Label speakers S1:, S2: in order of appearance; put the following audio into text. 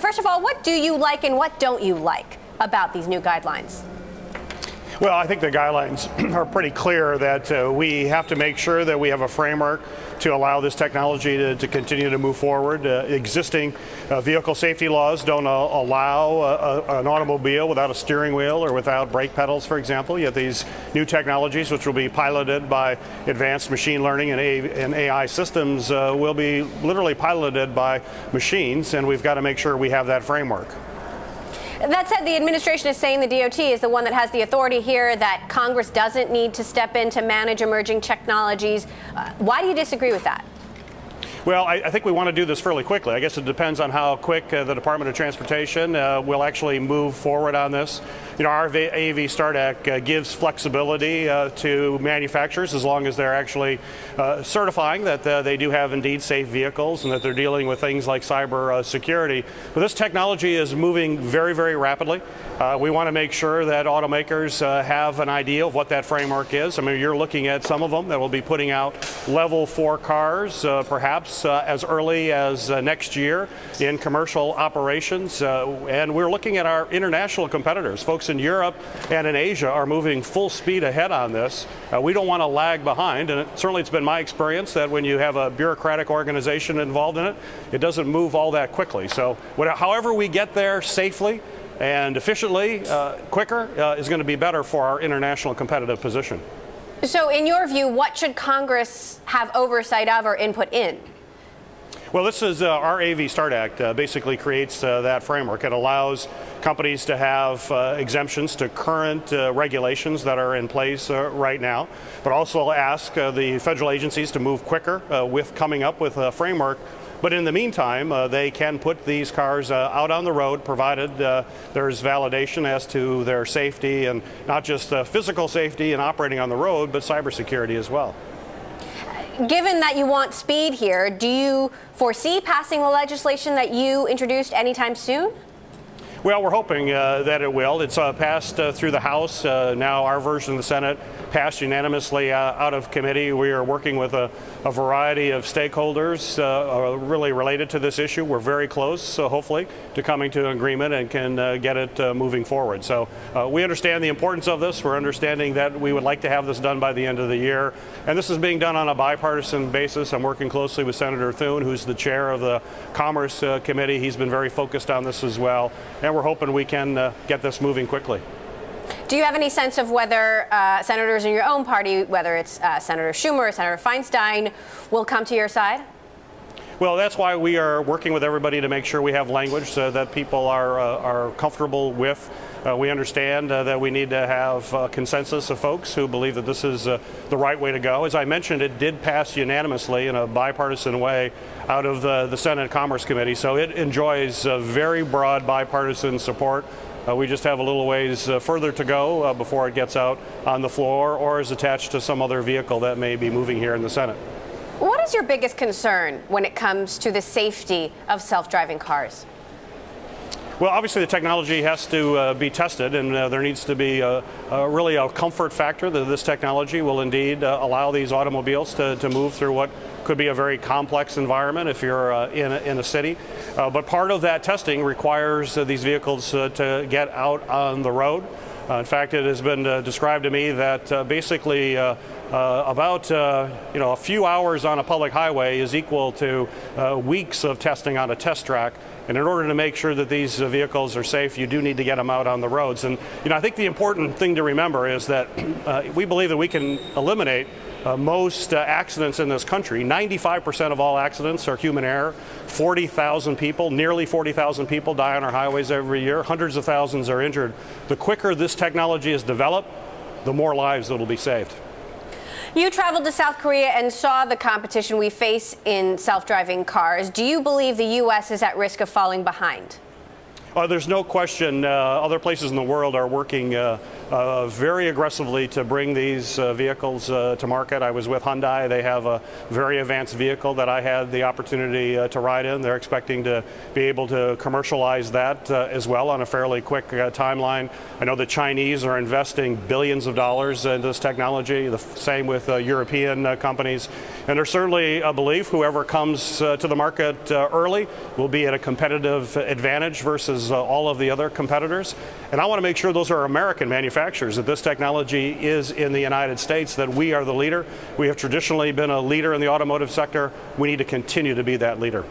S1: First of all, what do you like and what don't you like about these new guidelines?
S2: Well, I think the guidelines are pretty clear that we have to make sure that we have a framework to allow this technology to continue to move forward. Existing vehicle safety laws don't allow an automobile without a steering wheel or without brake pedals, for example. Yet these new technologies, which will be piloted by advanced machine learning and AI systems, will be literally piloted by machines, and we've got to make sure we have that framework.
S1: That said, the administration is saying the DOT is the one that has the authority here, that Congress doesn't need to step in to manage emerging technologies. Why do you disagree with that?
S2: Well, I think we want to do this fairly quickly. I guess it depends on how quick the Department of Transportation will actually move forward on this. You know, our AV Start Act gives flexibility to manufacturers as long as they're actually certifying that they do have indeed safe vehicles and that they're dealing with things like cyber security. But this technology is moving very, very rapidly. We want to make sure that automakers have an idea of what that framework is. I mean, you're looking at some of them that will be putting out level 4 cars, perhaps as early as next year in commercial operations. And we're looking at our international competitors. Folks in Europe and in Asia are moving full speed ahead on this. We don't want to lag behind, and certainly it's been my experience that when you have a bureaucratic organization involved in it, it doesn't move all that quickly. So however we get there safely and efficiently, quicker, is going to be better for our international competitive position.
S1: So in your view, what should Congress have oversight of or input in?
S2: Well, this is our AV Start Act basically creates that framework. It allows companies to have exemptions to current regulations that are in place right now, but also ask the federal agencies to move quicker with coming up with a framework. But in the meantime, they can put these cars out on the road, provided there's validation as to their safety, and not just physical safety and operating on the road, but cybersecurity as well.
S1: Given that you want speed here, do you foresee passing the legislation that you introduced anytime soon?
S2: Well, we're hoping that it will. It's passed through the House. Now our version of the Senate passed unanimously out of committee. We are working with a variety of stakeholders really related to this issue. We're very close, hopefully, to coming to an agreement and can get it moving forward. So we understand the importance of this. We're understanding that we would like to have this done by the end of the year. And this is being done on a bipartisan basis. I'm working closely with Senator Thune, who's the chair of the Commerce Committee. He's been very focused on this as well. And we're hoping we can get this moving quickly.
S1: Do you have any sense of whether senators in your own party, whether it's Senator Schumer or Senator Feinstein, will come to your side?
S2: Well, that's why we are working with everybody to make sure we have language that people are comfortable with. We understand that we need to have a consensus of folks who believe that this is the right way to go. As I mentioned, it did pass unanimously in a bipartisan way out of the Senate Commerce Committee, so it enjoys very broad bipartisan support. We just have a little ways further to go before it gets out on the floor or is attached to some other vehicle that may be moving here in the Senate.
S1: What is your biggest concern when it comes to the safety of self-driving cars?
S2: Well, obviously the technology has to be tested, and there needs to be really a comfort factor that this technology will indeed allow these automobiles to move through what could be a very complex environment if you're in a city. But part of that testing requires these vehicles to get out on the road. In fact, it has been described to me that basically about a few hours on a public highway is equal to weeks of testing on a test track. And in order to make sure that these vehicles are safe, you do need to get them out on the roads. And I think the important thing to remember is that we believe that we can eliminate most accidents in this country. 95% of all accidents are human error. 40,000 people, nearly 40,000 people die on our highways every year. Hundreds of thousands are injured. The quicker this technology is developed, the more lives that will be saved.
S1: You traveled to South Korea and saw the competition we face in self-driving cars. Do you believe the U.S. is at risk of falling behind?
S2: There's no question other places in the world are working very aggressively to bring these vehicles to market. I was with Hyundai. They have a very advanced vehicle that I had the opportunity to ride in. They're expecting to be able to commercialize that as well on a fairly quick timeline. I know the Chinese are investing billions of dollars into this technology, the same with European companies. And there's certainly a belief whoever comes to the market early will be at a competitive advantage versus all of the other competitors. And I want to make sure those are American manufacturers, that this technology is in the United States, that we are the leader. We have traditionally been a leader in the automotive sector. We need to continue to be that leader.